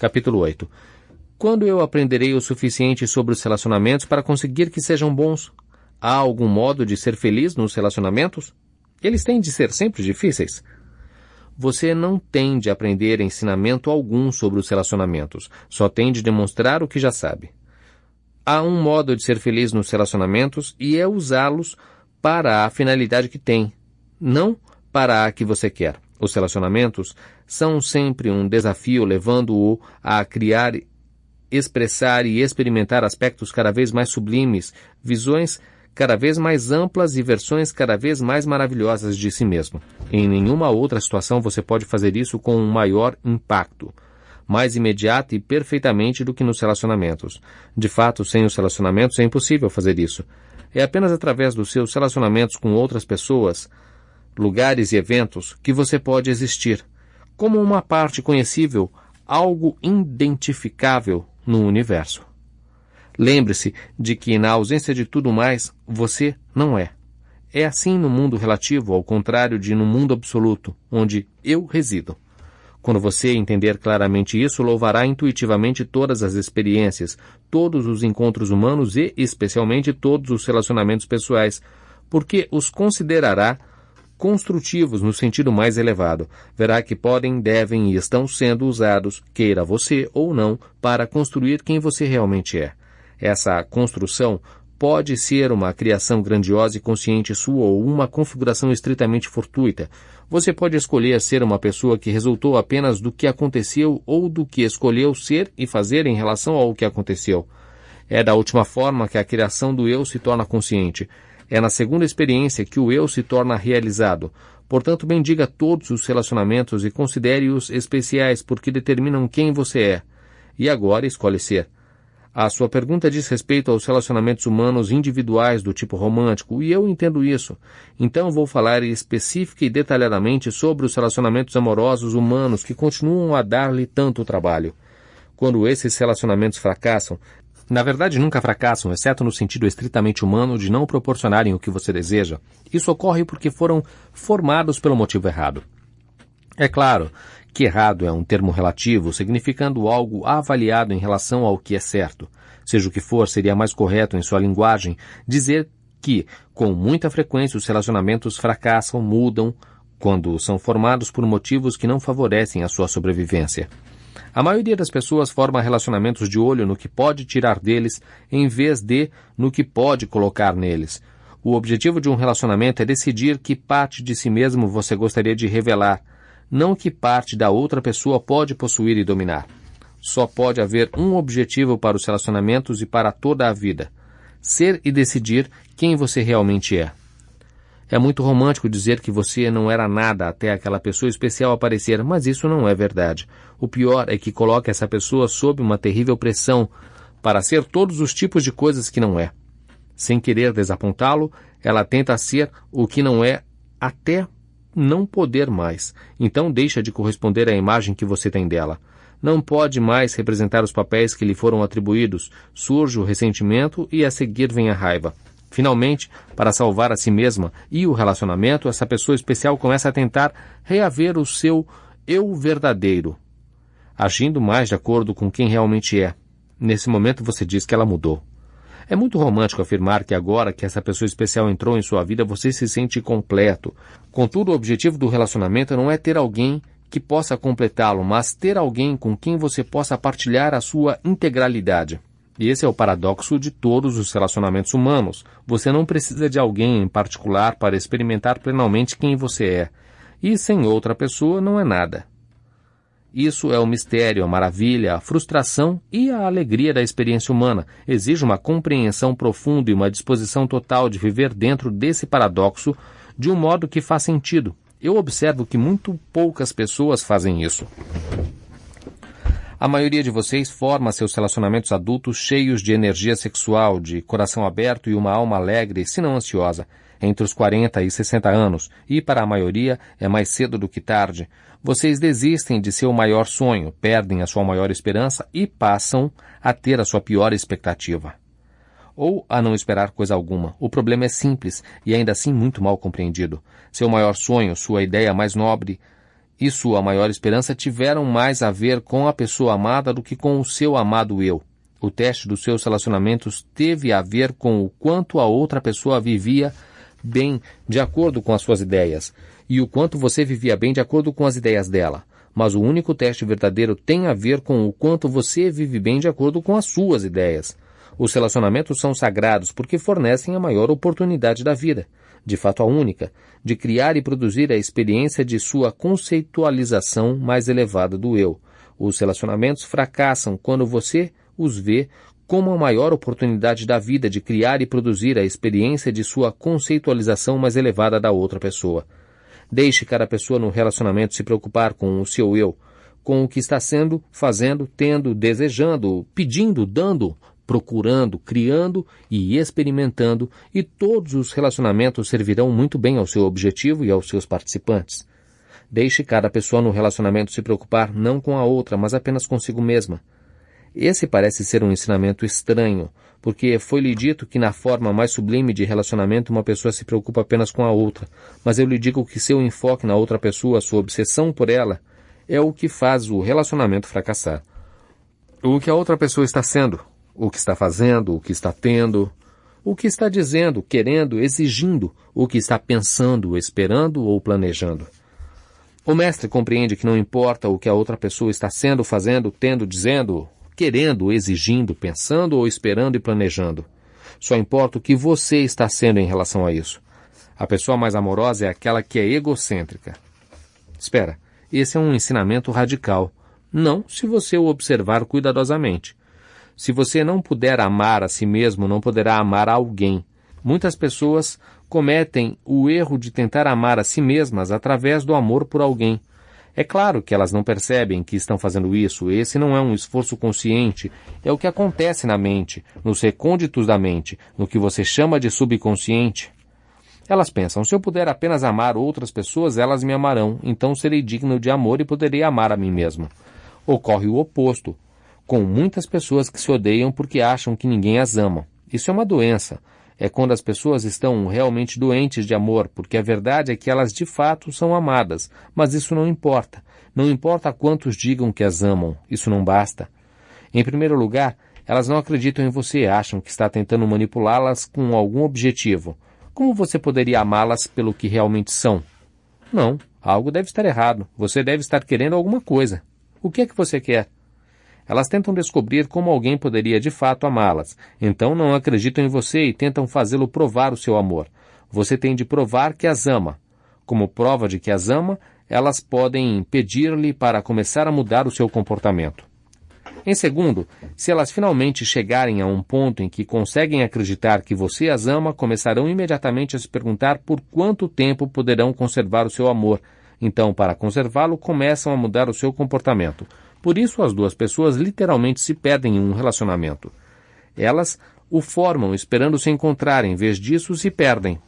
Capítulo 8. Quando eu aprenderei o suficiente sobre os relacionamentos para conseguir que sejam bons? Há algum modo de ser feliz nos relacionamentos? Eles têm de ser sempre difíceis? Você não tem de aprender ensinamento algum sobre os relacionamentos, só tem de demonstrar o que já sabe. Há um modo de ser feliz nos relacionamentos e é usá-los para a finalidade que tem, não para a que você quer. Os relacionamentos são sempre um desafio, levando-o a criar, expressar e experimentar aspectos cada vez mais sublimes, visões cada vez mais amplas e versões cada vez mais maravilhosas de si mesmo. Em nenhuma outra situação você pode fazer isso com um maior impacto, mais imediato e perfeitamente do que nos relacionamentos. De fato, sem os relacionamentos é impossível fazer isso. É apenas através dos seus relacionamentos com outras pessoas, lugares e eventos que você pode existir, como uma parte conhecível, algo identificável no universo. Lembre-se de que, na ausência de tudo mais, você não é. É assim no mundo relativo, ao contrário de no mundo absoluto, onde eu resido. Quando você entender claramente isso, louvará intuitivamente todas as experiências, todos os encontros humanos e, especialmente, todos os relacionamentos pessoais, porque os considerará construtivos no sentido mais elevado. Verá que podem, devem e estão sendo usados, queira você ou não, para construir quem você realmente é. Essa construção pode ser uma criação grandiosa e consciente sua ou uma configuração estritamente fortuita. Você pode escolher ser uma pessoa que resultou apenas do que aconteceu ou do que escolheu ser e fazer em relação ao que aconteceu. É da última forma que a criação do eu se torna consciente. É na segunda experiência que o eu se torna realizado. Portanto, bendiga todos os relacionamentos e considere-os especiais porque determinam quem você é. E agora escolhe ser. A sua pergunta diz respeito aos relacionamentos humanos individuais do tipo romântico, e eu entendo isso. Então vou falar específica e detalhadamente sobre os relacionamentos amorosos humanos que continuam a dar-lhe tanto trabalho. Quando esses relacionamentos fracassam, na verdade nunca fracassam, exceto no sentido estritamente humano de não proporcionarem o que você deseja, isso ocorre porque foram formados pelo motivo errado. É claro que errado é um termo relativo, significando algo avaliado em relação ao que é certo. Seja o que for, seria mais correto em sua linguagem dizer que, com muita frequência, os relacionamentos fracassam, mudam, quando são formados por motivos que não favorecem a sua sobrevivência. A maioria das pessoas forma relacionamentos de olho no que pode tirar deles, em vez de no que pode colocar neles. O objetivo de um relacionamento é decidir que parte de si mesmo você gostaria de revelar, não que parte da outra pessoa pode possuir e dominar. Só pode haver um objetivo para os relacionamentos e para toda a vida: ser e decidir quem você realmente é. É muito romântico dizer que você não era nada até aquela pessoa especial aparecer, mas isso não é verdade. O pior é que coloca essa pessoa sob uma terrível pressão para ser todos os tipos de coisas que não é. Sem querer desapontá-lo, ela tenta ser o que não é até não poder mais. Então deixa de corresponder à imagem que você tem dela. Não pode mais representar os papéis que lhe foram atribuídos. Surge o ressentimento e a seguir vem a raiva. Finalmente, para salvar a si mesma e o relacionamento, essa pessoa especial começa a tentar reaver o seu eu verdadeiro, agindo mais de acordo com quem realmente é. Nesse momento você diz que ela mudou. É muito romântico afirmar que agora que essa pessoa especial entrou em sua vida, você se sente completo. Contudo, o objetivo do relacionamento não é ter alguém que possa completá-lo, mas ter alguém com quem você possa partilhar a sua integralidade. E esse é o paradoxo de todos os relacionamentos humanos. Você não precisa de alguém em particular para experimentar plenamente quem você é. E sem outra pessoa não é nada. Isso é o mistério, a maravilha, a frustração e a alegria da experiência humana. Exige uma compreensão profunda e uma disposição total de viver dentro desse paradoxo de um modo que faz sentido. Eu observo que muito poucas pessoas fazem isso. A maioria de vocês forma seus relacionamentos adultos cheios de energia sexual, de coração aberto e uma alma alegre, se não ansiosa, entre os 40 e 60 anos, e para a maioria é mais cedo do que tarde. Vocês desistem de seu maior sonho, perdem a sua maior esperança e passam a ter a sua pior expectativa. Ou a não esperar coisa alguma. O problema é simples e ainda assim muito mal compreendido. Seu maior sonho, sua ideia mais nobre e sua maior esperança tiveram mais a ver com a pessoa amada do que com o seu amado eu. O teste dos seus relacionamentos teve a ver com o quanto a outra pessoa vivia bem de acordo com as suas ideias, e o quanto você vivia bem de acordo com as ideias dela. Mas o único teste verdadeiro tem a ver com o quanto você vive bem de acordo com as suas ideias. Os relacionamentos são sagrados porque fornecem a maior oportunidade da vida, de fato a única, de criar e produzir a experiência de sua conceitualização mais elevada do eu. Os relacionamentos fracassam quando você os vê como a maior oportunidade da vida de criar e produzir a experiência de sua conceitualização mais elevada da outra pessoa. Deixe cada pessoa no relacionamento se preocupar com o seu eu, com o que está sendo, fazendo, tendo, desejando, pedindo, dando, procurando, criando e experimentando, e todos os relacionamentos servirão muito bem ao seu objetivo e aos seus participantes. Deixe cada pessoa no relacionamento se preocupar não com a outra, mas apenas consigo mesma. Esse parece ser um ensinamento estranho, porque foi-lhe dito que na forma mais sublime de relacionamento uma pessoa se preocupa apenas com a outra, mas eu lhe digo que seu enfoque na outra pessoa, sua obsessão por ela, é o que faz o relacionamento fracassar. O que a outra pessoa está sendo, o que está fazendo, o que está tendo, o que está dizendo, querendo, exigindo, o que está pensando, esperando ou planejando. O mestre compreende que não importa o que a outra pessoa está sendo, fazendo, tendo, dizendo, querendo, exigindo, pensando ou esperando e planejando. Só importa o que você está sendo em relação a isso. A pessoa mais amorosa é aquela que é egocêntrica. Espera, esse é um ensinamento radical. Não se você o observar cuidadosamente. Se você não puder amar a si mesmo, não poderá amar a alguém. Muitas pessoas cometem o erro de tentar amar a si mesmas através do amor por alguém. É claro que elas não percebem que estão fazendo isso. Esse não é um esforço consciente. É o que acontece na mente, nos recônditos da mente, no que você chama de subconsciente. Elas pensam, se eu puder apenas amar outras pessoas, elas me amarão, então serei digno de amor e poderei amar a mim mesmo. Ocorre o oposto, com muitas pessoas que se odeiam porque acham que ninguém as ama. Isso é uma doença. É quando as pessoas estão realmente doentes de amor, porque a verdade é que elas de fato são amadas, mas isso não importa. Não importa quantos digam que as amam, isso não basta. Em primeiro lugar, elas não acreditam em você, acham que está tentando manipulá-las com algum objetivo. Como você poderia amá-las pelo que realmente são? Não, algo deve estar errado. Você deve estar querendo alguma coisa. O que é que você quer? Elas tentam descobrir como alguém poderia de fato amá-las. Então não acreditam em você e tentam fazê-lo provar o seu amor. Você tem de provar que as ama. Como prova de que as ama, elas podem pedir-lhe para começar a mudar o seu comportamento. Em segundo, se elas finalmente chegarem a um ponto em que conseguem acreditar que você as ama, começarão imediatamente a se perguntar por quanto tempo poderão conservar o seu amor. Então, para conservá-lo, começam a mudar o seu comportamento. Por isso, as duas pessoas literalmente se perdem em um relacionamento. Elas o formam esperando se encontrar, em vez disso, se perdem.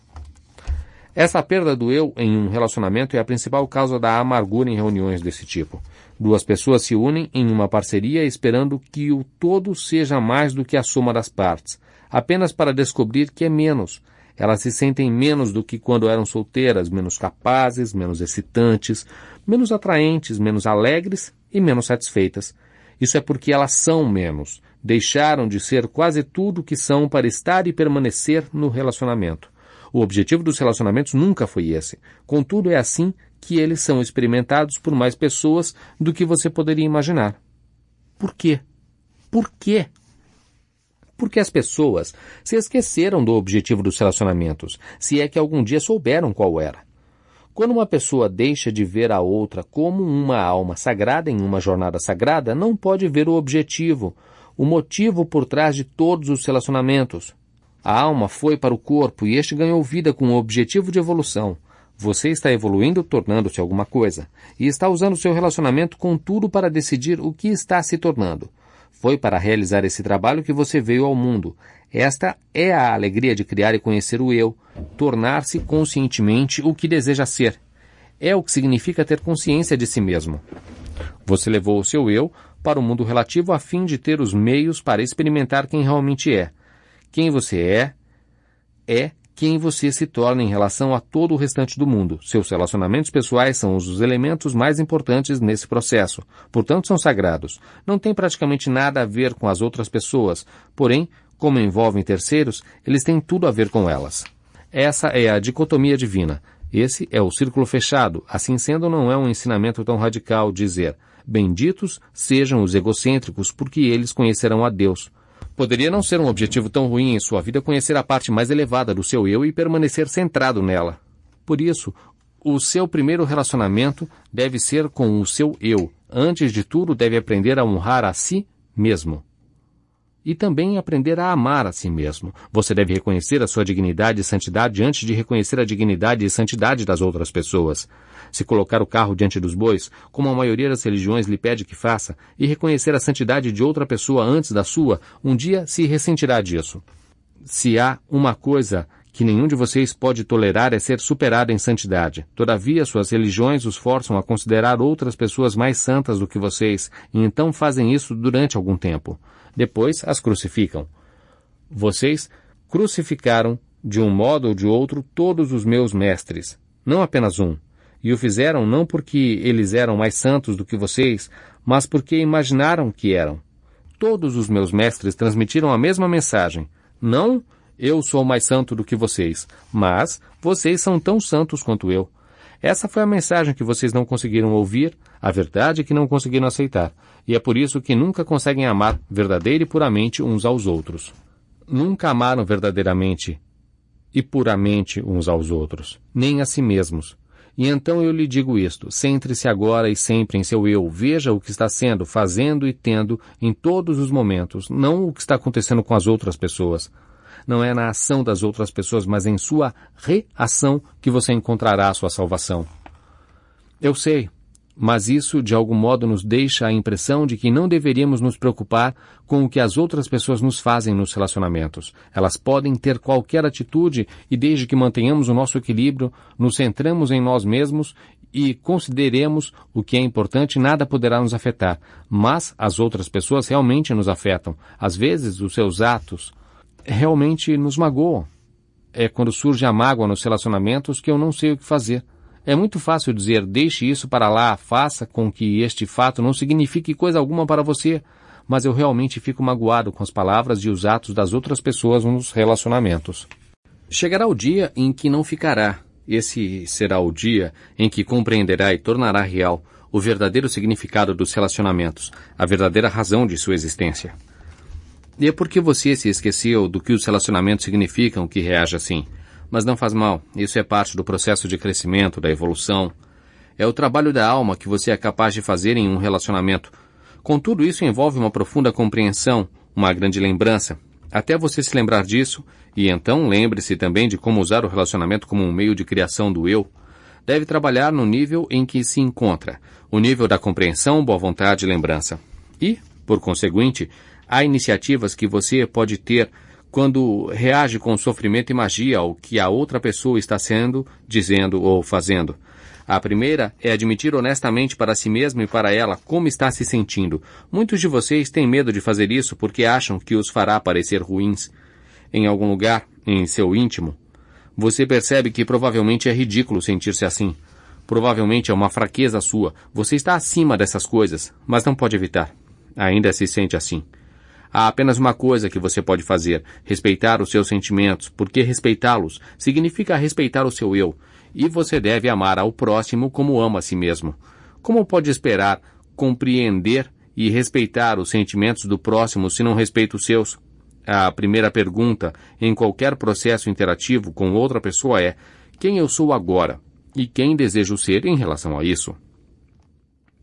Essa perda do eu em um relacionamento é a principal causa da amargura em reuniões desse tipo. Duas pessoas se unem em uma parceria esperando que o todo seja mais do que a soma das partes, apenas para descobrir que é menos. Elas se sentem menos do que quando eram solteiras, menos capazes, menos excitantes, menos atraentes, menos alegres e menos satisfeitas. Isso é porque elas são menos. Deixaram de ser quase tudo o que são para estar e permanecer no relacionamento. O objetivo dos relacionamentos nunca foi esse. Contudo, é assim que eles são experimentados por mais pessoas do que você poderia imaginar. Por quê? Por quê? Porque as pessoas se esqueceram do objetivo dos relacionamentos, se é que algum dia souberam qual era. Quando uma pessoa deixa de ver a outra como uma alma sagrada em uma jornada sagrada, não pode ver o objetivo, o motivo por trás de todos os relacionamentos. A alma foi para o corpo e este ganhou vida com o objetivo de evolução. Você está evoluindo, tornando-se alguma coisa, e está usando seu relacionamento com tudo para decidir o que está se tornando. Foi para realizar esse trabalho que você veio ao mundo. Esta é a alegria de criar e conhecer o eu, tornar-se conscientemente o que deseja ser. É o que significa ter consciência de si mesmo. Você levou o seu eu para o mundo relativo a fim de ter os meios para experimentar quem realmente é. Quem você é quem você se torna em relação a todo o restante do mundo. Seus relacionamentos pessoais são os elementos mais importantes nesse processo, portanto são sagrados. Não tem praticamente nada a ver com as outras pessoas, porém, como envolvem terceiros, eles têm tudo a ver com elas. Essa é a dicotomia divina. Esse é o círculo fechado. Assim sendo, não é um ensinamento tão radical dizer: benditos sejam os egocêntricos, porque eles conhecerão a Deus. Poderia não ser um objetivo tão ruim em sua vida conhecer a parte mais elevada do seu eu e permanecer centrado nela. Por isso, o seu primeiro relacionamento deve ser com o seu eu. Antes de tudo, deve aprender a honrar a si mesmo. E também aprender a amar a si mesmo. Você deve reconhecer a sua dignidade e santidade antes de reconhecer a dignidade e santidade das outras pessoas. Se colocar o carro diante dos bois, como a maioria das religiões lhe pede que faça, e reconhecer a santidade de outra pessoa antes da sua, um dia se ressentirá disso. Se há uma coisa que nenhum de vocês pode tolerar é ser superado em santidade. Todavia, suas religiões os forçam a considerar outras pessoas mais santas do que vocês, e então fazem isso durante algum tempo. Depois as crucificam. Vocês crucificaram, de um modo ou de outro, todos os meus mestres, não apenas um. E o fizeram não porque eles eram mais santos do que vocês, mas porque imaginaram que eram. Todos os meus mestres transmitiram a mesma mensagem. Não, eu sou mais santo do que vocês, mas vocês são tão santos quanto eu. Essa foi a mensagem que vocês não conseguiram ouvir, a verdade que não conseguiram aceitar. E é por isso que nunca conseguem amar verdadeira e puramente uns aos outros. Nunca amaram verdadeiramente e puramente uns aos outros, nem a si mesmos. E então eu lhe digo isto: centre-se agora e sempre em seu eu, veja o que está sendo, fazendo e tendo em todos os momentos, não o que está acontecendo com as outras pessoas. Não é na ação das outras pessoas, mas em sua reação que você encontrará a sua salvação. Eu sei, mas isso de algum modo nos deixa a impressão de que não deveríamos nos preocupar com o que as outras pessoas nos fazem nos relacionamentos. Elas podem ter qualquer atitude e desde que mantenhamos o nosso equilíbrio, nos centramos em nós mesmos e consideremos o que é importante, nada poderá nos afetar. Mas as outras pessoas realmente nos afetam. Às vezes, os seus atos realmente nos magoam. É quando surge a mágoa nos relacionamentos que eu não sei o que fazer. É muito fácil dizer: deixe isso para lá, faça com que este fato não signifique coisa alguma para você. Mas eu realmente fico magoado com as palavras e os atos das outras pessoas nos relacionamentos. Chegará o dia em que não ficará. Esse será o dia em que compreenderá e tornará real o verdadeiro significado dos relacionamentos, a verdadeira razão de sua existência. E é porque você se esqueceu do que os relacionamentos significam que reage assim. Mas não faz mal, isso é parte do processo de crescimento, da evolução. É o trabalho da alma que você é capaz de fazer em um relacionamento. Contudo, isso envolve uma profunda compreensão, uma grande lembrança. Até você se lembrar disso, e então lembre-se também de como usar o relacionamento como um meio de criação do eu. Deve trabalhar no nível em que se encontra, o nível da compreensão, boa vontade e lembrança. E, por conseguinte, há iniciativas que você pode ter quando reage com sofrimento e magia ao que a outra pessoa está sendo, dizendo ou fazendo. A primeira é admitir honestamente para si mesmo e para ela como está se sentindo. Muitos de vocês têm medo de fazer isso porque acham que os fará parecer ruins. Em algum lugar, em seu íntimo, você percebe que provavelmente é ridículo sentir-se assim. Provavelmente é uma fraqueza sua. Você está acima dessas coisas, mas não pode evitar. Ainda se sente assim. Há apenas uma coisa que você pode fazer: respeitar os seus sentimentos, porque respeitá-los significa respeitar o seu eu, e você deve amar ao próximo como ama a si mesmo. Como pode esperar compreender e respeitar os sentimentos do próximo se não respeita os seus? A primeira pergunta em qualquer processo interativo com outra pessoa é: quem eu sou agora? E quem desejo ser em relação a isso?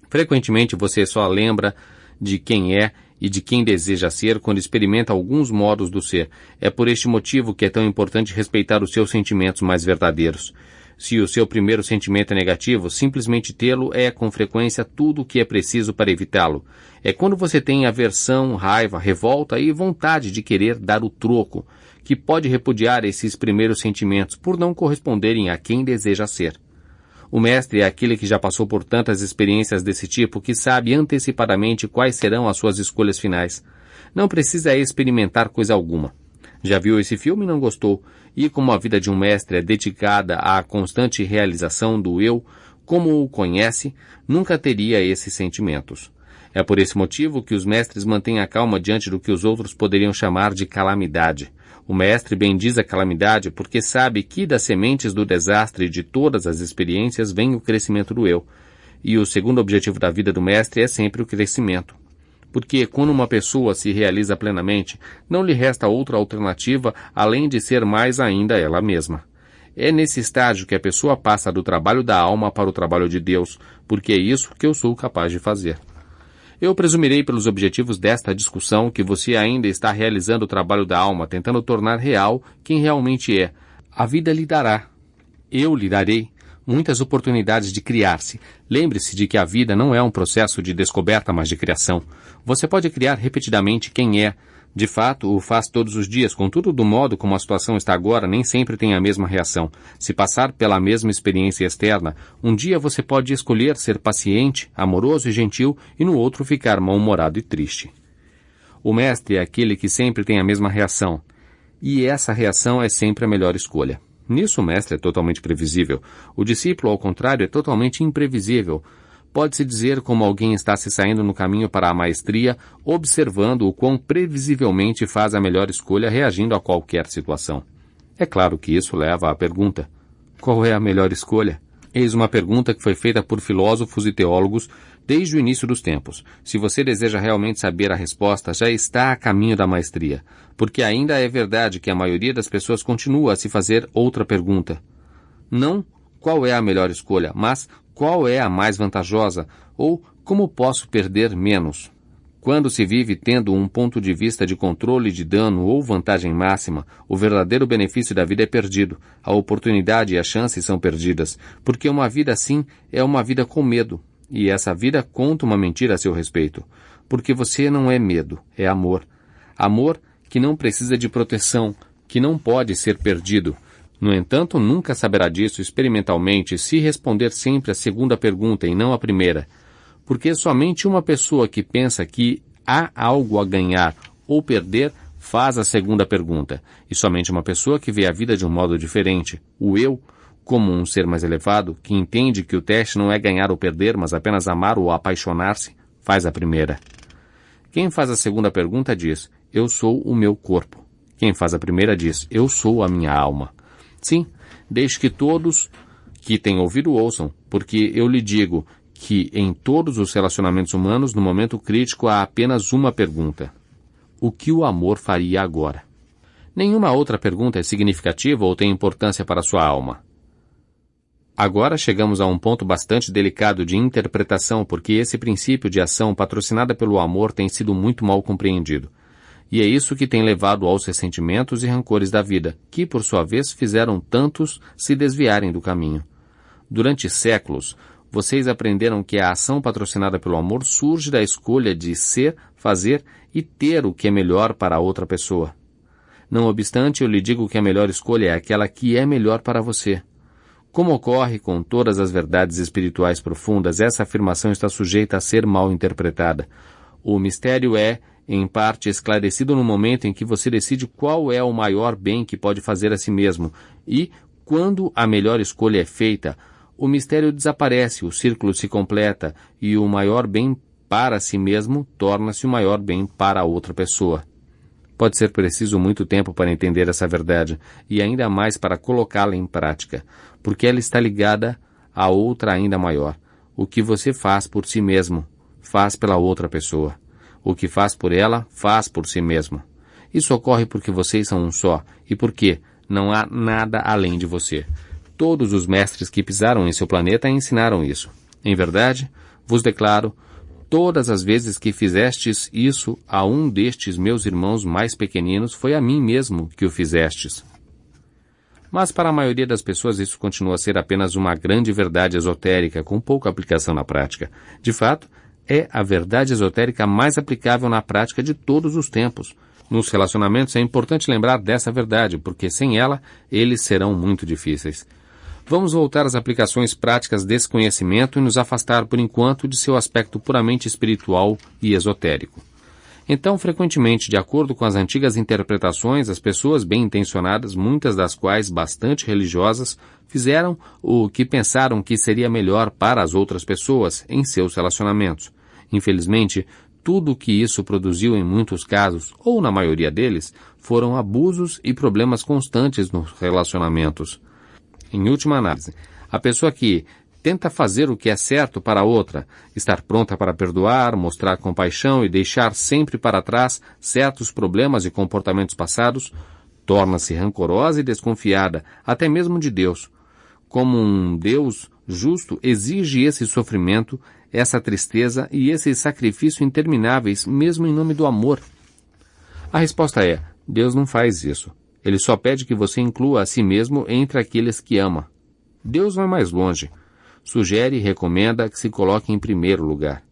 Frequentemente você só lembra de quem é e de quem deseja ser quando experimenta alguns modos do ser. É por este motivo que é tão importante respeitar os seus sentimentos mais verdadeiros. Se o seu primeiro sentimento é negativo, simplesmente tê-lo é com frequência tudo o que é preciso para evitá-lo. É quando você tem aversão, raiva, revolta e vontade de querer dar o troco, que pode repudiar esses primeiros sentimentos por não corresponderem a quem deseja ser. O mestre é aquele que já passou por tantas experiências desse tipo que sabe antecipadamente quais serão as suas escolhas finais. Não precisa experimentar coisa alguma. Já viu esse filme e não gostou, e como a vida de um mestre é dedicada à constante realização do eu, como o conhece, nunca teria esses sentimentos. É por esse motivo que os mestres mantêm a calma diante do que os outros poderiam chamar de calamidade. O mestre bendiz a calamidade porque sabe que das sementes do desastre e de todas as experiências vem o crescimento do eu. E o segundo objetivo da vida do mestre é sempre o crescimento. Porque quando uma pessoa se realiza plenamente, não lhe resta outra alternativa além de ser mais ainda ela mesma. É nesse estágio que a pessoa passa do trabalho da alma para o trabalho de Deus, porque é isso que eu sou capaz de fazer. Eu presumirei pelos objetivos desta discussão que você ainda está realizando o trabalho da alma, tentando tornar real quem realmente é. A vida lhe dará. Eu lhe darei muitas oportunidades de criar-se. Lembre-se de que a vida não é um processo de descoberta, mas de criação. Você pode criar repetidamente quem é. De fato, o faz todos os dias, contudo, do modo como a situação está agora, nem sempre tem a mesma reação. Se passar pela mesma experiência externa, um dia você pode escolher ser paciente, amoroso e gentil, e no outro ficar mal-humorado e triste. O mestre é aquele que sempre tem a mesma reação, e essa reação é sempre a melhor escolha. Nisso o mestre é totalmente previsível. O discípulo, ao contrário, é totalmente imprevisível. Pode-se dizer como alguém está se saindo no caminho para a maestria, observando o quão previsivelmente faz a melhor escolha reagindo a qualquer situação. É claro que isso leva à pergunta: qual é a melhor escolha? Eis uma pergunta que foi feita por filósofos e teólogos desde o início dos tempos. Se você deseja realmente saber a resposta, já está a caminho da maestria, porque ainda é verdade que a maioria das pessoas continua a se fazer outra pergunta. Não qual é a melhor escolha, mas qual é a mais vantajosa, ou como posso perder menos. Quando se vive tendo um ponto de vista de controle de dano ou vantagem máxima, o verdadeiro benefício da vida é perdido, a oportunidade e as chances são perdidas, porque uma vida assim é uma vida com medo, e essa vida conta uma mentira a seu respeito, porque você não é medo, é amor. Amor que não precisa de proteção, que não pode ser perdido. No entanto, nunca saberá disso experimentalmente se responder sempre a segunda pergunta e não a primeira, porque somente uma pessoa que pensa que há algo a ganhar ou perder faz a segunda pergunta, e somente uma pessoa que vê a vida de um modo diferente, o eu, como um ser mais elevado, que entende que o teste não é ganhar ou perder, mas apenas amar ou apaixonar-se, faz a primeira. Quem faz a segunda pergunta diz: eu sou o meu corpo. Quem faz a primeira diz: eu sou a minha alma. Sim, deixe que todos que têm ouvido ouçam, porque eu lhe digo que em todos os relacionamentos humanos, no momento crítico, há apenas uma pergunta: o que o amor faria agora? Nenhuma outra pergunta é significativa ou tem importância para sua alma. Agora chegamos a um ponto bastante delicado de interpretação, porque esse princípio de ação patrocinada pelo amor tem sido muito mal compreendido. E é isso que tem levado aos ressentimentos e rancores da vida, que, por sua vez, fizeram tantos se desviarem do caminho. Durante séculos, vocês aprenderam que a ação patrocinada pelo amor surge da escolha de ser, fazer e ter o que é melhor para a outra pessoa. Não obstante, eu lhe digo que a melhor escolha é aquela que é melhor para você. Como ocorre com todas as verdades espirituais profundas, essa afirmação está sujeita a ser mal interpretada. O mistério é, em parte, esclarecido no momento em que você decide qual é o maior bem que pode fazer a si mesmo, e, quando a melhor escolha é feita, o mistério desaparece, o círculo se completa, e o maior bem para si mesmo torna-se o maior bem para a outra pessoa. Pode ser preciso muito tempo para entender essa verdade, e ainda mais para colocá-la em prática, porque ela está ligada a outra ainda maior. O que você faz por si mesmo, faz pela outra pessoa. O que faz por ela, faz por si mesmo. Isso ocorre porque vocês são um só, e porque não há nada além de você. Todos os mestres que pisaram em seu planeta ensinaram isso. Em verdade, vos declaro, todas as vezes que fizestes isso a um destes meus irmãos mais pequeninos, foi a mim mesmo que o fizestes. Mas para a maioria das pessoas isso continua a ser apenas uma grande verdade esotérica, com pouca aplicação na prática. De fato, é a verdade esotérica mais aplicável na prática de todos os tempos. Nos relacionamentos é importante lembrar dessa verdade, porque sem ela, eles serão muito difíceis. Vamos voltar às aplicações práticas desse conhecimento e nos afastar por enquanto de seu aspecto puramente espiritual e esotérico. Então, frequentemente, de acordo com as antigas interpretações, as pessoas bem-intencionadas, muitas das quais bastante religiosas, fizeram o que pensaram que seria melhor para as outras pessoas em seus relacionamentos. Infelizmente, tudo o que isso produziu em muitos casos, ou na maioria deles, foram abusos e problemas constantes nos relacionamentos. Em última análise, a pessoa que tenta fazer o que é certo para a outra, estar pronta para perdoar, mostrar compaixão e deixar sempre para trás certos problemas e comportamentos passados, torna-se rancorosa e desconfiada, até mesmo de Deus. Como um Deus justo exige esse sofrimento, essa tristeza e esse sacrifício intermináveis, mesmo em nome do amor. A resposta é: Deus não faz isso. Ele só pede que você inclua a si mesmo entre aqueles que ama. Deus vai mais longe. Sugere e recomenda que se coloque em primeiro lugar.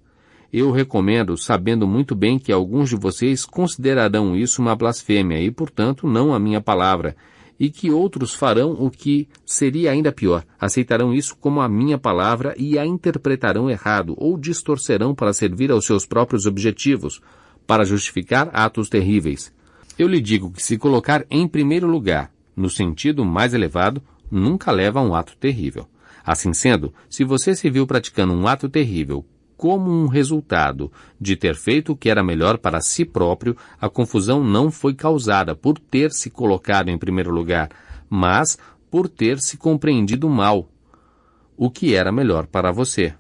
Eu recomendo, sabendo muito bem que alguns de vocês considerarão isso uma blasfêmia e, portanto, não a minha palavra, e que outros farão o que seria ainda pior, aceitarão isso como a minha palavra e a interpretarão errado ou distorcerão para servir aos seus próprios objetivos, para justificar atos terríveis. Eu lhe digo que se colocar em primeiro lugar, no sentido mais elevado, nunca leva a um ato terrível. Assim sendo, se você se viu praticando um ato terrível como um resultado de ter feito o que era melhor para si próprio, a confusão não foi causada por ter se colocado em primeiro lugar, mas por ter se compreendido mal o que era melhor para você.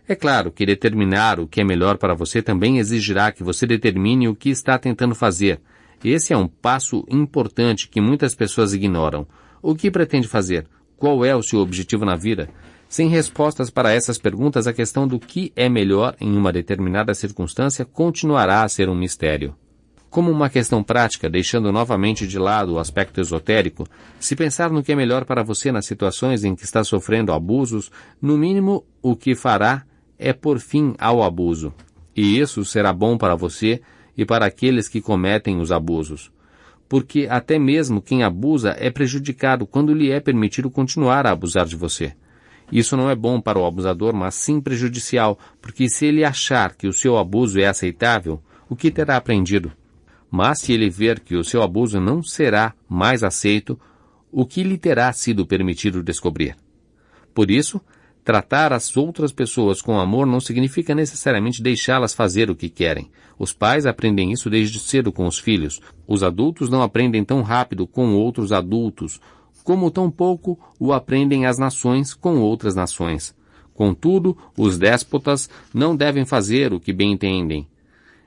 É claro que determinar o que é melhor para você também exigirá que você determine o que está tentando fazer. Esse é um passo importante que muitas pessoas ignoram. O que pretende fazer? Qual é o seu objetivo na vida? Sem respostas para essas perguntas, a questão do que é melhor em uma determinada circunstância continuará a ser um mistério. Como uma questão prática, deixando novamente de lado o aspecto esotérico, se pensar no que é melhor para você nas situações em que está sofrendo abusos, no mínimo o que fará é pôr fim ao abuso. E isso será bom para você e para aqueles que cometem os abusos. Porque até mesmo quem abusa é prejudicado quando lhe é permitido continuar a abusar de você. Isso não é bom para o abusador, mas sim prejudicial, porque se ele achar que o seu abuso é aceitável, o que terá aprendido? Mas se ele ver que o seu abuso não será mais aceito, o que lhe terá sido permitido descobrir? Por isso, tratar as outras pessoas com amor não significa necessariamente deixá-las fazer o que querem. Os pais aprendem isso desde cedo com os filhos. Os adultos não aprendem tão rápido com outros adultos, como tampouco o aprendem as nações com outras nações. Contudo, os déspotas não devem fazer o que bem entendem.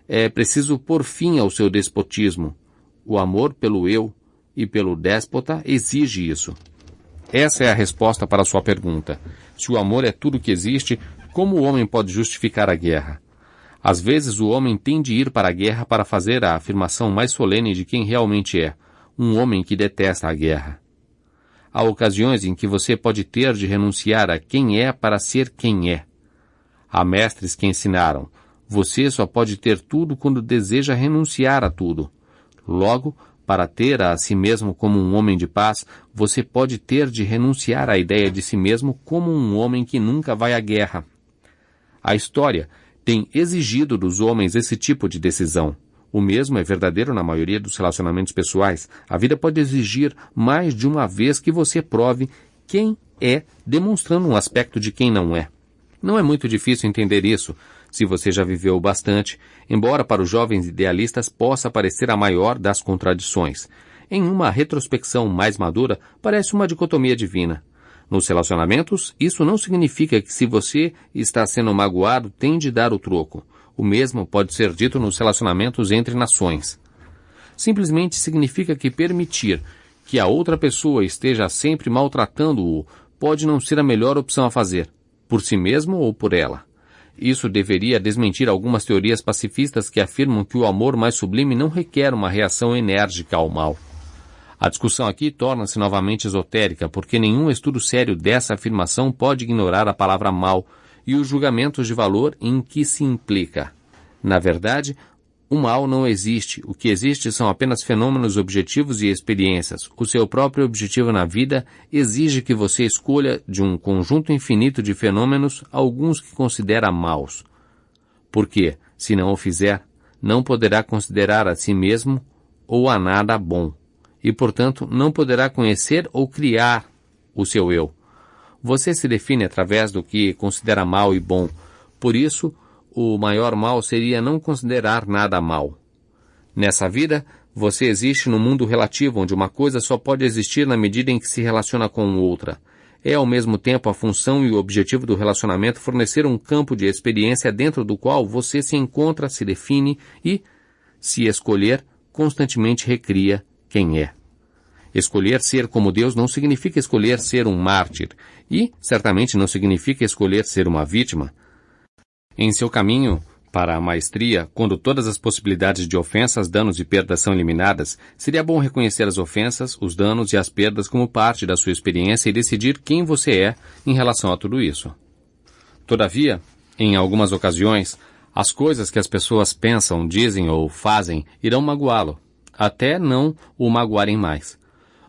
É preciso pôr fim ao seu despotismo. O amor pelo eu e pelo déspota exige isso. Essa é a resposta para a sua pergunta. Se o amor é tudo o que existe, como o homem pode justificar a guerra? Às vezes o homem tem de ir para a guerra para fazer a afirmação mais solene de quem realmente é, um homem que detesta a guerra. Há ocasiões em que você pode ter de renunciar a quem é para ser quem é. Há mestres que ensinaram, você só pode ter tudo quando deseja renunciar a tudo. Logo, para ter a si mesmo como um homem de paz, você pode ter de renunciar à ideia de si mesmo como um homem que nunca vai à guerra. A história tem exigido dos homens esse tipo de decisão. O mesmo é verdadeiro na maioria dos relacionamentos pessoais. A vida pode exigir mais de uma vez que você prove quem é, demonstrando um aspecto de quem não é. Não é muito difícil entender isso, se você já viveu bastante, embora para os jovens idealistas possa parecer a maior das contradições. Em uma retrospecção mais madura, parece uma dicotomia divina. Nos relacionamentos, isso não significa que se você está sendo magoado, tem de dar o troco. O mesmo pode ser dito nos relacionamentos entre nações. Simplesmente significa que permitir que a outra pessoa esteja sempre maltratando-o pode não ser a melhor opção a fazer, por si mesmo ou por ela. Isso deveria desmentir algumas teorias pacifistas que afirmam que o amor mais sublime não requer uma reação enérgica ao mal. A discussão aqui torna-se novamente esotérica, porque nenhum estudo sério dessa afirmação pode ignorar a palavra mal e os julgamentos de valor em que se implica. Na verdade, o mal não existe. O que existe são apenas fenômenos objetivos e experiências. O seu próprio objetivo na vida exige que você escolha de um conjunto infinito de fenômenos alguns que considera maus. Porque, se não o fizer, não poderá considerar a si mesmo ou a nada bom, e, portanto, não poderá conhecer ou criar o seu eu. Você se define através do que considera mal e bom. Por isso, o maior mal seria não considerar nada mal. Nessa vida, você existe no mundo relativo, onde uma coisa só pode existir na medida em que se relaciona com outra. É ao mesmo tempo a função e o objetivo do relacionamento fornecer um campo de experiência dentro do qual você se encontra, se define e, se escolher, constantemente recria quem é. Escolher ser como Deus não significa escolher ser um mártir e, certamente, não significa escolher ser uma vítima. Em seu caminho para a maestria, quando todas as possibilidades de ofensas, danos e perdas são eliminadas, seria bom reconhecer as ofensas, os danos e as perdas como parte da sua experiência e decidir quem você é em relação a tudo isso. Todavia, em algumas ocasiões, as coisas que as pessoas pensam, dizem ou fazem irão magoá-lo, até não o magoarem mais.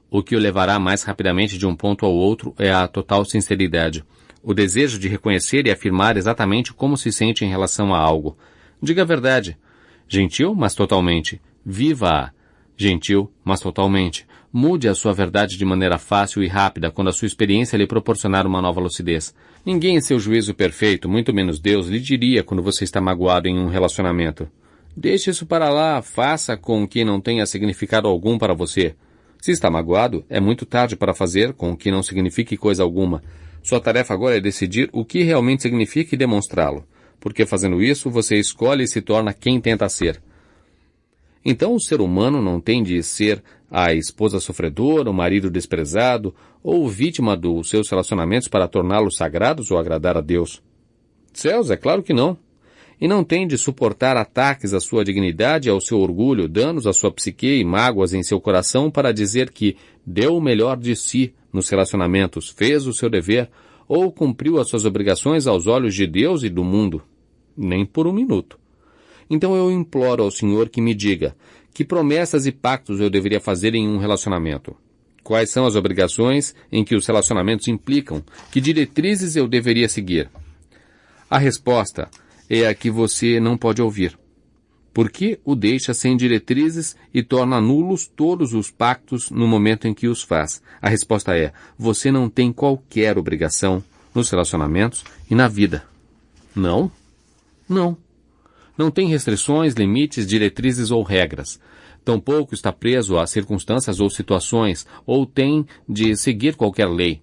O que o levará mais rapidamente de um ponto ao outro é a total sinceridade. O desejo de reconhecer e afirmar exatamente como se sente em relação a algo. Diga a verdade. Gentil, mas totalmente. Viva-a. Gentil, mas totalmente. Mude a sua verdade de maneira fácil e rápida quando a sua experiência lhe proporcionar uma nova lucidez. Ninguém em seu juízo perfeito, muito menos Deus, lhe diria quando você está magoado em um relacionamento. Deixe isso para lá, faça com que não tenha significado algum para você. Se está magoado, é muito tarde para fazer com que não signifique coisa alguma. Sua tarefa agora é decidir o que realmente significa e demonstrá-lo, porque fazendo isso você escolhe e se torna quem tenta ser. Então o ser humano não tem de ser a esposa sofredora, o marido desprezado ou vítima dos seus relacionamentos para torná-los sagrados ou agradar a Deus. Céus, é claro que não. E não tem de suportar ataques à sua dignidade e ao seu orgulho, danos à sua psique e mágoas em seu coração para dizer que deu o melhor de si nos relacionamentos, fez o seu dever ou cumpriu as suas obrigações aos olhos de Deus e do mundo. Nem por um minuto. Então eu imploro ao Senhor que me diga que promessas e pactos eu deveria fazer em um relacionamento. Quais são as obrigações em que os relacionamentos implicam? Que diretrizes eu deveria seguir? A resposta é a que você não pode ouvir. Por que o deixa sem diretrizes e torna nulos todos os pactos no momento em que os faz? A resposta é, você não tem qualquer obrigação nos relacionamentos e na vida. Não? Não. Não tem restrições, limites, diretrizes ou regras. Tampouco está preso a circunstâncias ou situações, ou tem de seguir qualquer lei.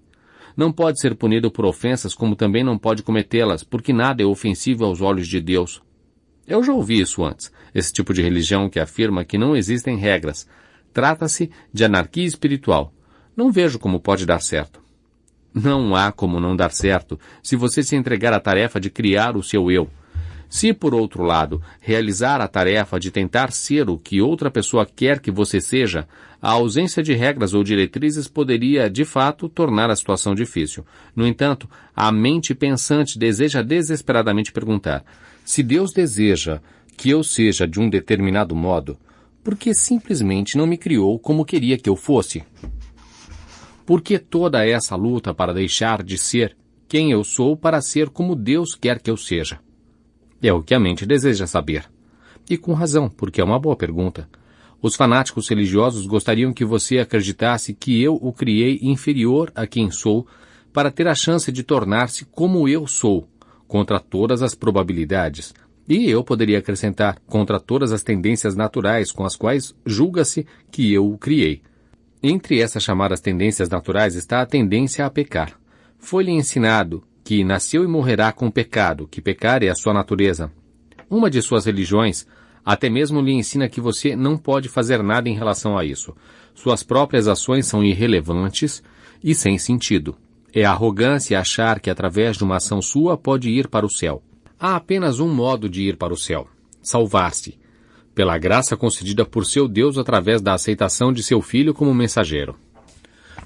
Não pode ser punido por ofensas, como também não pode cometê-las, porque nada é ofensivo aos olhos de Deus. Eu já ouvi isso antes, esse tipo de religião que afirma que não existem regras. Trata-se de anarquia espiritual. Não vejo como pode dar certo. Não há como não dar certo se você se entregar à tarefa de criar o seu eu. Se, por outro lado, realizar a tarefa de tentar ser o que outra pessoa quer que você seja, a ausência de regras ou diretrizes poderia, de fato, tornar a situação difícil. No entanto, a mente pensante deseja desesperadamente perguntar, se Deus deseja que eu seja de um determinado modo, por que simplesmente não me criou como queria que eu fosse? Por que toda essa luta para deixar de ser quem eu sou para ser como Deus quer que eu seja? É o que a mente deseja saber. E com razão, porque é uma boa pergunta. Os fanáticos religiosos gostariam que você acreditasse que eu o criei inferior a quem sou para ter a chance de tornar-se como eu sou, contra todas as probabilidades. E eu poderia acrescentar, contra todas as tendências naturais com as quais julga-se que eu o criei. Entre essas chamadas tendências naturais está a tendência a pecar. Foi-lhe ensinado que nasceu e morrerá com o pecado, que pecar é a sua natureza. Uma de suas religiões até mesmo lhe ensina que você não pode fazer nada em relação a isso. Suas próprias ações são irrelevantes e sem sentido. É arrogância achar que através de uma ação sua pode ir para o céu. Há apenas um modo de ir para o céu: salvar-se, pela graça concedida por seu Deus através da aceitação de seu Filho como mensageiro.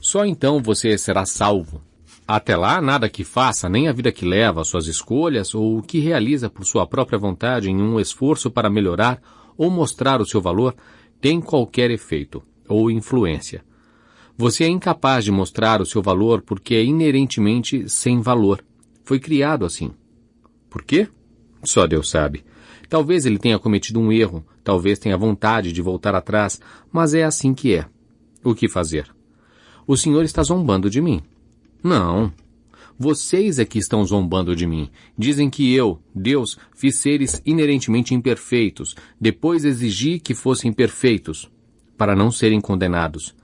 Só então você será salvo. Até lá, nada que faça, nem a vida que leva, suas escolhas, ou o que realiza por sua própria vontade em um esforço para melhorar ou mostrar o seu valor, tem qualquer efeito ou influência. Você é incapaz de mostrar o seu valor porque é inerentemente sem valor. Foi criado assim. Por quê? Só Deus sabe. Talvez ele tenha cometido um erro, talvez tenha vontade de voltar atrás, mas é assim que é. O que fazer? O Senhor está zombando de mim. Não. Vocês é que estão zombando de mim. Dizem que eu, Deus, fiz seres inerentemente imperfeitos, depois exigi que fossem perfeitos, para não serem condenados.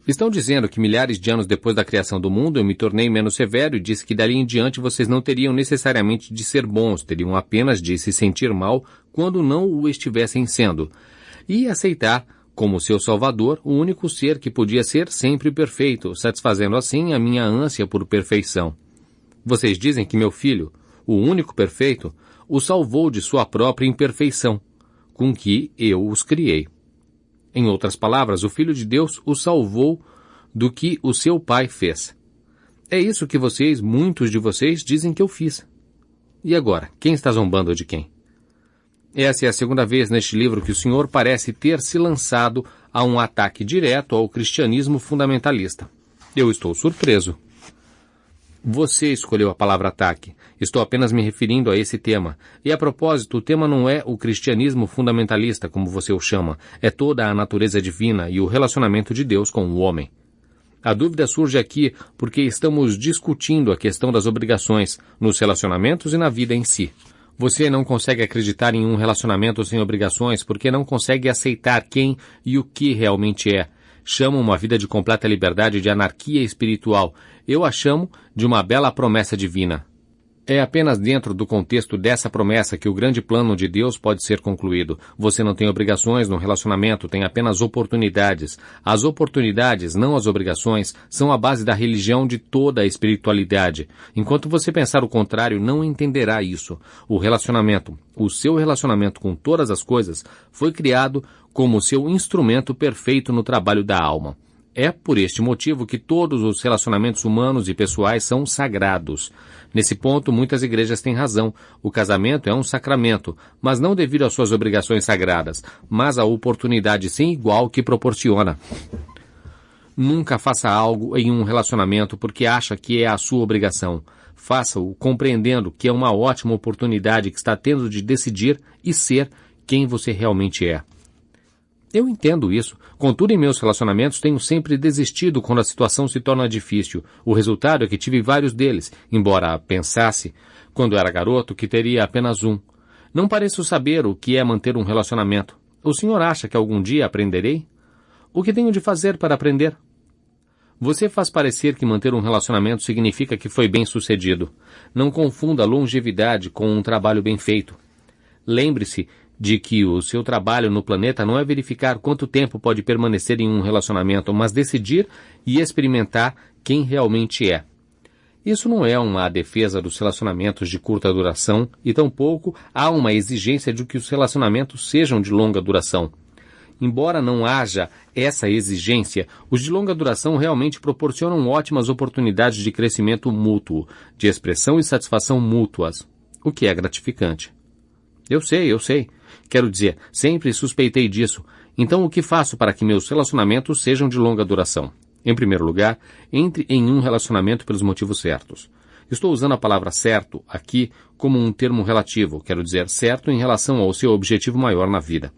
Estão dizendo que milhares de anos depois da criação do mundo eu me tornei menos severo e disse que dali em diante vocês não teriam necessariamente de ser bons, teriam apenas de se sentir mal quando não o estivessem sendo, e aceitar como seu salvador o único ser que podia ser sempre perfeito, satisfazendo assim a minha ânsia por perfeição. Vocês dizem que meu filho, o único perfeito, o salvou de sua própria imperfeição, com que eu os criei. Em outras palavras, o Filho de Deus o salvou do que o seu pai fez. É isso que vocês, muitos de vocês, dizem que eu fiz. E agora, quem está zombando de quem? Essa é a segunda vez neste livro que o Senhor parece ter se lançado a um ataque direto ao cristianismo fundamentalista. Eu estou surpreso. Você escolheu a palavra ataque. Estou apenas me referindo a esse tema. E a propósito, o tema não é o cristianismo fundamentalista, como você o chama. É toda a natureza divina e o relacionamento de Deus com o homem. A dúvida surge aqui porque estamos discutindo a questão das obrigações nos relacionamentos e na vida em si. Você não consegue acreditar em um relacionamento sem obrigações porque não consegue aceitar quem e o que realmente é. Chamo uma vida de completa liberdade de anarquia espiritual. Eu a chamo de uma bela promessa divina. É apenas dentro do contexto dessa promessa que o grande plano de Deus pode ser concluído. Você não tem obrigações no relacionamento, tem apenas oportunidades. As oportunidades, não as obrigações, são a base da religião de toda a espiritualidade. Enquanto você pensar o contrário, não entenderá isso. O relacionamento, o seu relacionamento com todas as coisas, foi criado como seu instrumento perfeito no trabalho da alma. É por este motivo que todos os relacionamentos humanos e pessoais são sagrados. Nesse ponto, muitas igrejas têm razão. O casamento é um sacramento, mas não devido às suas obrigações sagradas, mas à oportunidade sem igual que proporciona. Nunca faça algo em um relacionamento porque acha que é a sua obrigação. Faça-o compreendendo que é uma ótima oportunidade que está tendo de decidir e ser quem você realmente é. Eu entendo isso. Contudo, em meus relacionamentos, tenho sempre desistido quando a situação se torna difícil. O resultado é que tive vários deles, embora pensasse, quando era garoto, que teria apenas um. Não pareço saber o que é manter um relacionamento. O senhor acha que algum dia aprenderei? O que tenho de fazer para aprender? Você faz parecer que manter um relacionamento significa que foi bem sucedido. Não confunda longevidade com um trabalho bem feito. Lembre-se de que o seu trabalho no planeta não é verificar quanto tempo pode permanecer em um relacionamento, mas decidir e experimentar quem realmente é. Isso não é uma defesa dos relacionamentos de curta duração e tampouco há uma exigência de que os relacionamentos sejam de longa duração. Embora não haja essa exigência, os de longa duração realmente proporcionam ótimas oportunidades de crescimento mútuo, de expressão e satisfação mútuas, o que é gratificante. Eu sei. Quero dizer, sempre suspeitei disso. Então o que faço para que meus relacionamentos sejam de longa duração? Em primeiro lugar, entre em um relacionamento pelos motivos certos. Estou usando a palavra certo aqui como um termo relativo, quero dizer certo em relação ao seu objetivo maior na vida.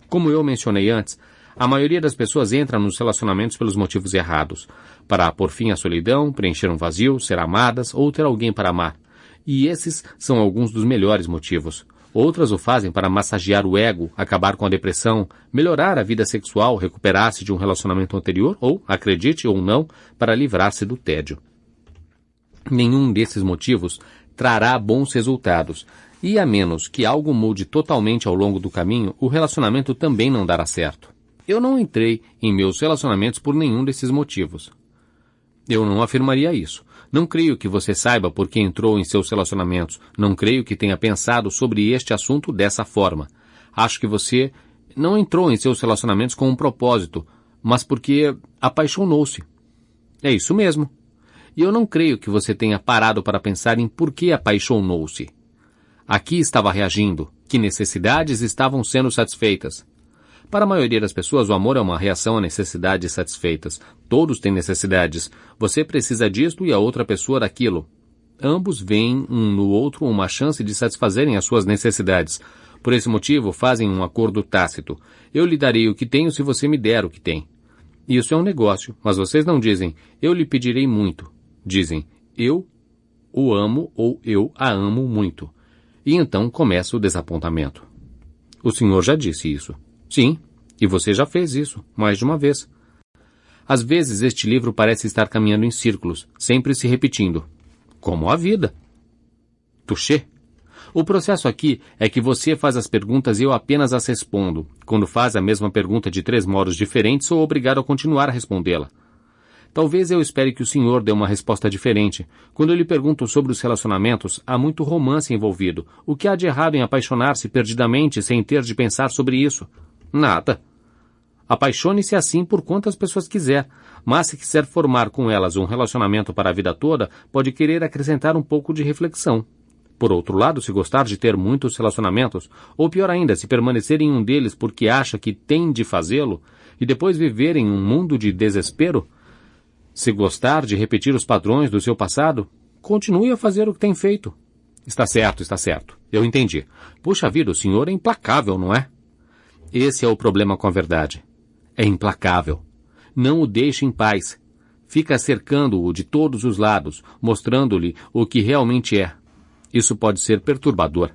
Como eu mencionei antes, a maioria das pessoas entra nos relacionamentos pelos motivos errados. Para pôr fim à solidão, preencher um vazio, ser amadas ou ter alguém para amar. E esses são alguns dos melhores motivos. Outras o fazem para massagear o ego, acabar com a depressão, melhorar a vida sexual, recuperar-se de um relacionamento anterior ou, acredite ou não, para livrar-se do tédio. Nenhum desses motivos trará bons resultados, e a menos que algo mude totalmente ao longo do caminho, o relacionamento também não dará certo. Eu não entrei em meus relacionamentos por nenhum desses motivos. Eu não afirmaria isso. Não creio que você saiba por que entrou em seus relacionamentos. Não creio que tenha pensado sobre este assunto dessa forma. Acho que você não entrou em seus relacionamentos com um propósito, mas porque apaixonou-se. É isso mesmo. E eu não creio que você tenha parado para pensar em por que apaixonou-se. Aqui estava reagindo. Que necessidades estavam sendo satisfeitas? Para a maioria das pessoas, o amor é uma reação a necessidades satisfeitas. Todos têm necessidades. Você precisa disto e a outra pessoa daquilo. Ambos veem um no outro uma chance de satisfazerem as suas necessidades. Por esse motivo, fazem um acordo tácito. Eu lhe darei o que tenho se você me der o que tem. Isso é um negócio, mas vocês não dizem, eu lhe pedirei muito. Dizem, eu o amo ou eu a amo muito. E então começa o desapontamento. O senhor já disse isso. Sim, e você já fez isso, mais de uma vez. Às vezes este livro parece estar caminhando em círculos, sempre se repetindo. Como a vida. Touché. O processo aqui é que você faz as perguntas e eu apenas as respondo. Quando faz a mesma pergunta de 3 modos diferentes, sou obrigado a continuar a respondê-la. Talvez eu espere que o senhor dê uma resposta diferente. Quando eu lhe pergunto sobre os relacionamentos, há muito romance envolvido. O que há de errado em apaixonar-se perdidamente sem ter de pensar sobre isso? Nada. Apaixone-se assim por quantas pessoas quiser, mas se quiser formar com elas um relacionamento para a vida toda, pode querer acrescentar um pouco de reflexão. Por outro lado, se gostar de ter muitos relacionamentos, ou pior ainda, se permanecer em um deles porque acha que tem de fazê-lo, e depois viver em um mundo de desespero, se gostar de repetir os padrões do seu passado, continue a fazer o que tem feito. Está certo, está certo. Eu entendi. Puxa vida, o senhor é implacável, não é? Esse é o problema com a verdade. É implacável. Não o deixe em paz. Fica cercando-o de todos os lados, mostrando-lhe o que realmente é. Isso pode ser perturbador.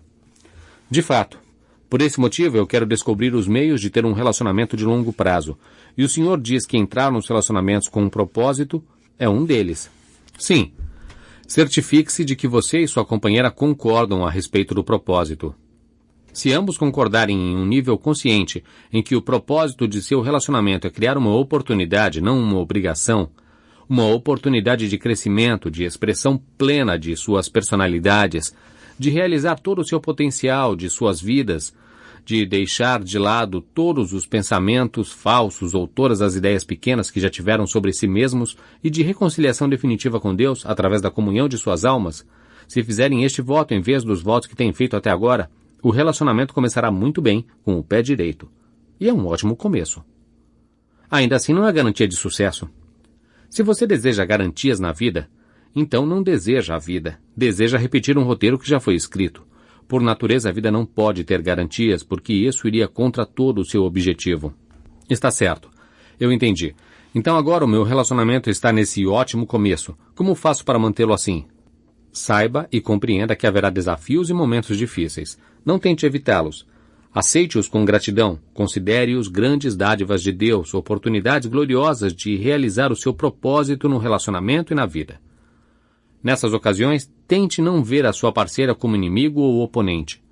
De fato. Por esse motivo, eu quero descobrir os meios de ter um relacionamento de longo prazo. E o senhor diz que entrar nos relacionamentos com um propósito é um deles. Sim. Certifique-se de que você e sua companheira concordam a respeito do propósito. Se ambos concordarem em um nível consciente em que o propósito de seu relacionamento é criar uma oportunidade, não uma obrigação, uma oportunidade de crescimento, de expressão plena de suas personalidades, de realizar todo o seu potencial, de suas vidas, de deixar de lado todos os pensamentos falsos ou todas as ideias pequenas que já tiveram sobre si mesmos e de reconciliação definitiva com Deus através da comunhão de suas almas, se fizerem este voto em vez dos votos que têm feito até agora, o relacionamento começará muito bem, com o pé direito. E é um ótimo começo. Ainda assim não é garantia de sucesso. Se você deseja garantias na vida, então não deseja a vida. Deseja repetir um roteiro que já foi escrito. Por natureza, a vida não pode ter garantias, porque isso iria contra todo o seu objetivo. Está certo. Eu entendi. Então agora o meu relacionamento está nesse ótimo começo. Como faço para mantê-lo assim? Saiba e compreenda que haverá desafios e momentos difíceis. Não tente evitá-los. Aceite-os com gratidão. Considere-os grandes dádivas de Deus, oportunidades gloriosas de realizar o seu propósito no relacionamento e na vida. Nessas ocasiões, tente não ver a sua parceira como inimigo ou oponente.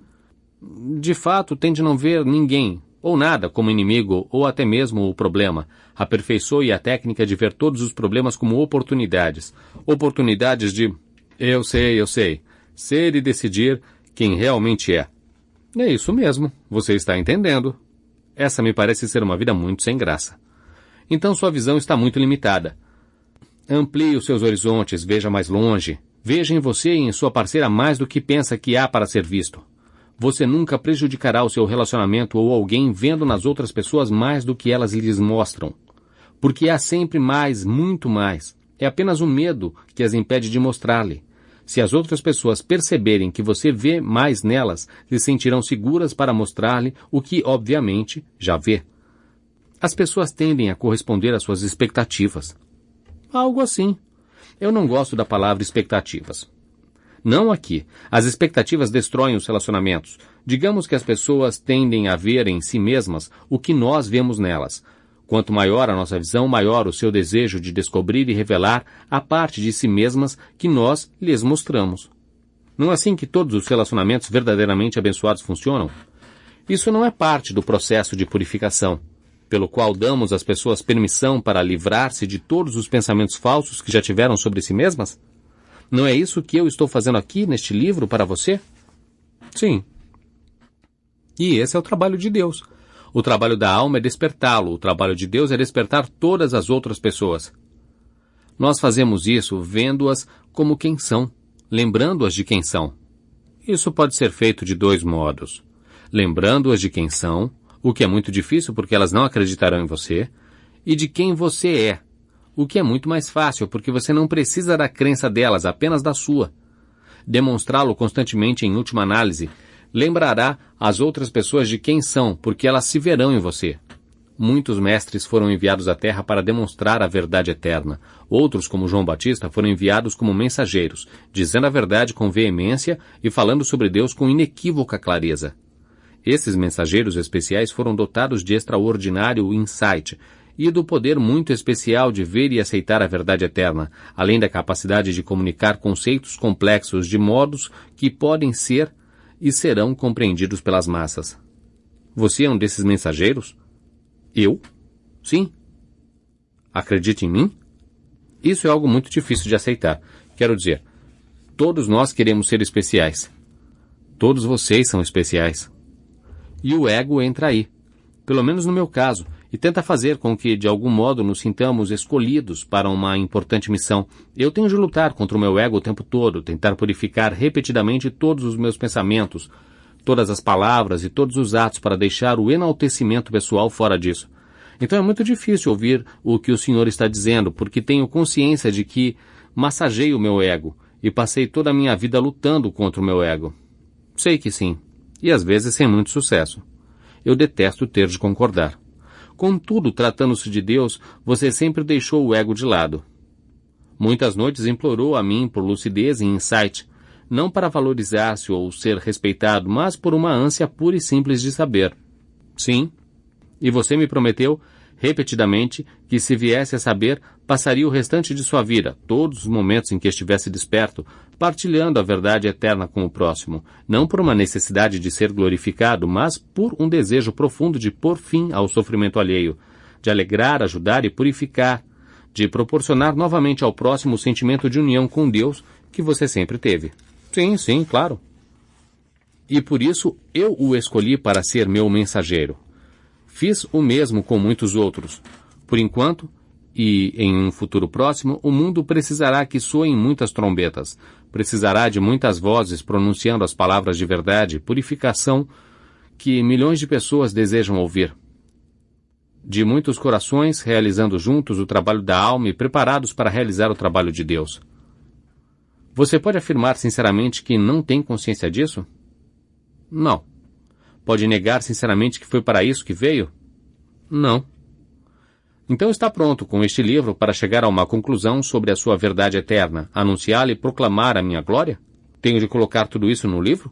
De fato, tente não ver ninguém, ou nada, como inimigo ou até mesmo o problema. Aperfeiçoe a técnica de ver todos os problemas como oportunidades. Oportunidades de... Eu sei. Ser e decidir quem realmente é. É isso mesmo, você está entendendo. Essa me parece ser uma vida muito sem graça. Então sua visão está muito limitada. Amplie os seus horizontes, veja mais longe. Veja em você e em sua parceira mais do que pensa que há para ser visto. Você nunca prejudicará o seu relacionamento ou alguém vendo nas outras pessoas mais do que elas lhes mostram. Porque há sempre mais, muito mais. É apenas o medo que as impede de mostrar-lhe. Se as outras pessoas perceberem que você vê mais nelas, se sentirão seguras para mostrar-lhe o que, obviamente, já vê. As pessoas tendem a corresponder às suas expectativas. Algo assim. Eu não gosto da palavra expectativas. Não aqui. As expectativas destroem os relacionamentos. Digamos que as pessoas tendem a ver em si mesmas o que nós vemos nelas. Quanto maior a nossa visão, maior o seu desejo de descobrir e revelar a parte de si mesmas que nós lhes mostramos. Não é assim que todos os relacionamentos verdadeiramente abençoados funcionam? Isso não é parte do processo de purificação, pelo qual damos às pessoas permissão para livrar-se de todos os pensamentos falsos que já tiveram sobre si mesmas? Não é isso que eu estou fazendo aqui neste livro para você? Sim. E esse é o trabalho de Deus. O trabalho da alma é despertá-lo, o trabalho de Deus é despertar todas as outras pessoas. Nós fazemos isso vendo-as como quem são, lembrando-as de quem são. Isso pode ser feito de 2 modos. Lembrando-as de quem são, o que é muito difícil porque elas não acreditarão em você, e de quem você é, o que é muito mais fácil porque você não precisa da crença delas, apenas da sua. Demonstrá-lo constantemente em última análise Lembrará as outras pessoas de quem são, porque elas se verão em você. Muitos mestres foram enviados à Terra para demonstrar a verdade eterna. Outros, como João Batista, foram enviados como mensageiros, dizendo a verdade com veemência e falando sobre Deus com inequívoca clareza. Esses mensageiros especiais foram dotados de extraordinário insight e do poder muito especial de ver e aceitar a verdade eterna, além da capacidade de comunicar conceitos complexos de modos que podem ser e serão compreendidos pelas massas. Você é um desses mensageiros? Eu? Sim. Acredite em mim? Isso é algo muito difícil de aceitar. Quero dizer, todos nós queremos ser especiais. Todos vocês são especiais. E o ego entra aí, pelo menos no meu caso, e tenta fazer com que, de algum modo, nos sintamos escolhidos para uma importante missão. Eu tenho de lutar contra o meu ego o tempo todo, tentar purificar repetidamente todos os meus pensamentos, todas as palavras e todos os atos para deixar o enaltecimento pessoal fora disso. Então é muito difícil ouvir o que o Senhor está dizendo, porque tenho consciência de que massageio o meu ego e passei toda a minha vida lutando contra o meu ego. Sei que sim, e às vezes sem muito sucesso. Eu detesto ter de concordar. Contudo, tratando-se de Deus, você sempre deixou o ego de lado. Muitas noites implorou a mim por lucidez e insight, não para valorizar-se ou ser respeitado, mas por uma ânsia pura e simples de saber. Sim, e você me prometeu, repetidamente, que se viesse a saber, passaria o restante de sua vida, todos os momentos em que estivesse desperto, partilhando a verdade eterna com o próximo, não por uma necessidade de ser glorificado, mas por um desejo profundo de pôr fim ao sofrimento alheio, de alegrar, ajudar e purificar, de proporcionar novamente ao próximo o sentimento de união com Deus que você sempre teve. Sim, claro. E por isso eu o escolhi para ser meu mensageiro. Fiz o mesmo com muitos outros. Por enquanto, e em um futuro próximo, o mundo precisará que soem muitas trombetas, precisará de muitas vozes pronunciando as palavras de verdade e purificação que milhões de pessoas desejam ouvir. De muitos corações realizando juntos o trabalho da alma e preparados para realizar o trabalho de Deus. Você pode afirmar sinceramente que não tem consciência disso? Não. Pode negar sinceramente que foi para isso que veio? Não. Então está pronto com este livro para chegar a uma conclusão sobre a sua verdade eterna, anunciá-la e proclamar a minha glória? Tenho de colocar tudo isso no livro?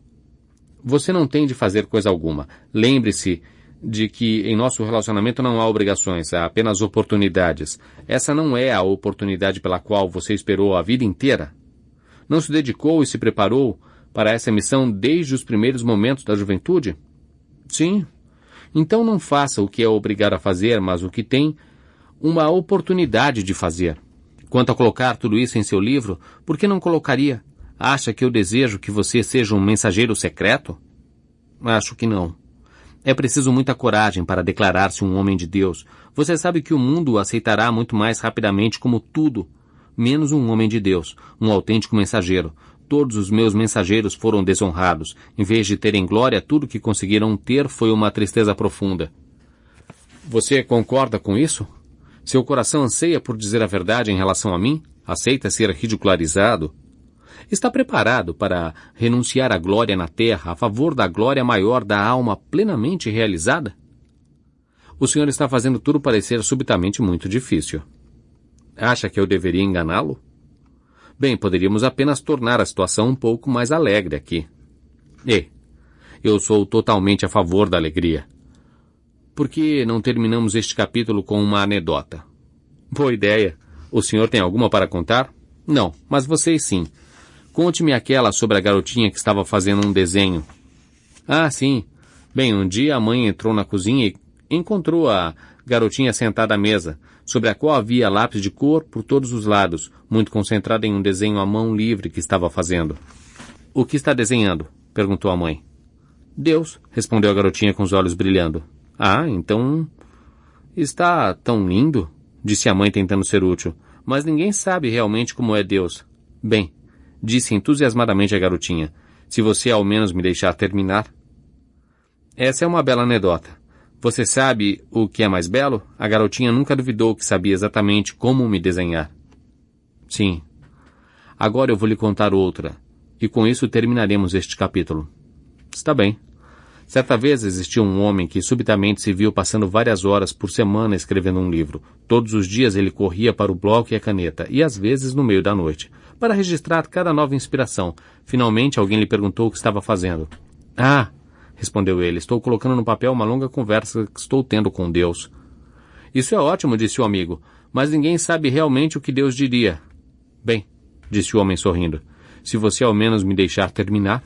Você não tem de fazer coisa alguma. Lembre-se de que em nosso relacionamento não há obrigações, há apenas oportunidades. Essa não é a oportunidade pela qual você esperou a vida inteira? Não se dedicou e se preparou para essa missão desde os primeiros momentos da juventude? Sim. Então não faça o que é obrigado a fazer, mas o que tem uma oportunidade de fazer. Quanto a colocar tudo isso em seu livro, por que não colocaria? Acha que eu desejo que você seja um mensageiro secreto? Acho que não. É preciso muita coragem para declarar-se um homem de Deus. Você sabe que o mundo o aceitará muito mais rapidamente como tudo, menos um homem de Deus, um autêntico mensageiro. Todos os meus mensageiros foram desonrados. Em vez de terem glória, tudo que conseguiram ter foi uma tristeza profunda. Você concorda com isso? Seu coração anseia por dizer a verdade em relação a mim? Aceita ser ridicularizado? Está preparado para renunciar à glória na terra a favor da glória maior da alma plenamente realizada? O senhor está fazendo tudo parecer subitamente muito difícil. Acha que eu deveria enganá-lo? Bem, poderíamos apenas tornar a situação um pouco mais alegre aqui. Eu sou totalmente a favor da alegria. Por que não terminamos este capítulo com uma anedota? Boa ideia. O senhor tem alguma para contar? Não, mas vocês sim. Conte-me aquela sobre a garotinha que estava fazendo um desenho. Ah, sim. Bem, um dia a mãe entrou na cozinha e encontrou a garotinha sentada à mesa, sobre a qual havia lápis de cor por todos os lados, muito concentrada em um desenho à mão livre que estava fazendo. O que está desenhando? Perguntou a mãe. Deus, respondeu a garotinha com os olhos brilhando. Ah, então... Está tão lindo, disse a mãe tentando ser útil, mas ninguém sabe realmente como é Deus. Bem, disse entusiasmadamente a garotinha, se você ao menos me deixar terminar. Essa é uma bela anedota. Você sabe o que é mais belo? A garotinha nunca duvidou que sabia exatamente como me desenhar. Sim. Agora eu vou lhe contar outra, e com isso terminaremos este capítulo. Está bem. Certa vez existiu um homem que subitamente se viu passando várias horas por semana escrevendo um livro. Todos os dias ele corria para o bloco e a caneta, e às vezes no meio da noite, para registrar cada nova inspiração. Finalmente alguém lhe perguntou o que estava fazendo. Ah, respondeu ele, estou colocando no papel uma longa conversa que estou tendo com Deus. Isso é ótimo, disse o amigo, mas ninguém sabe realmente o que Deus diria. Bem, disse o homem sorrindo, se você ao menos me deixar terminar.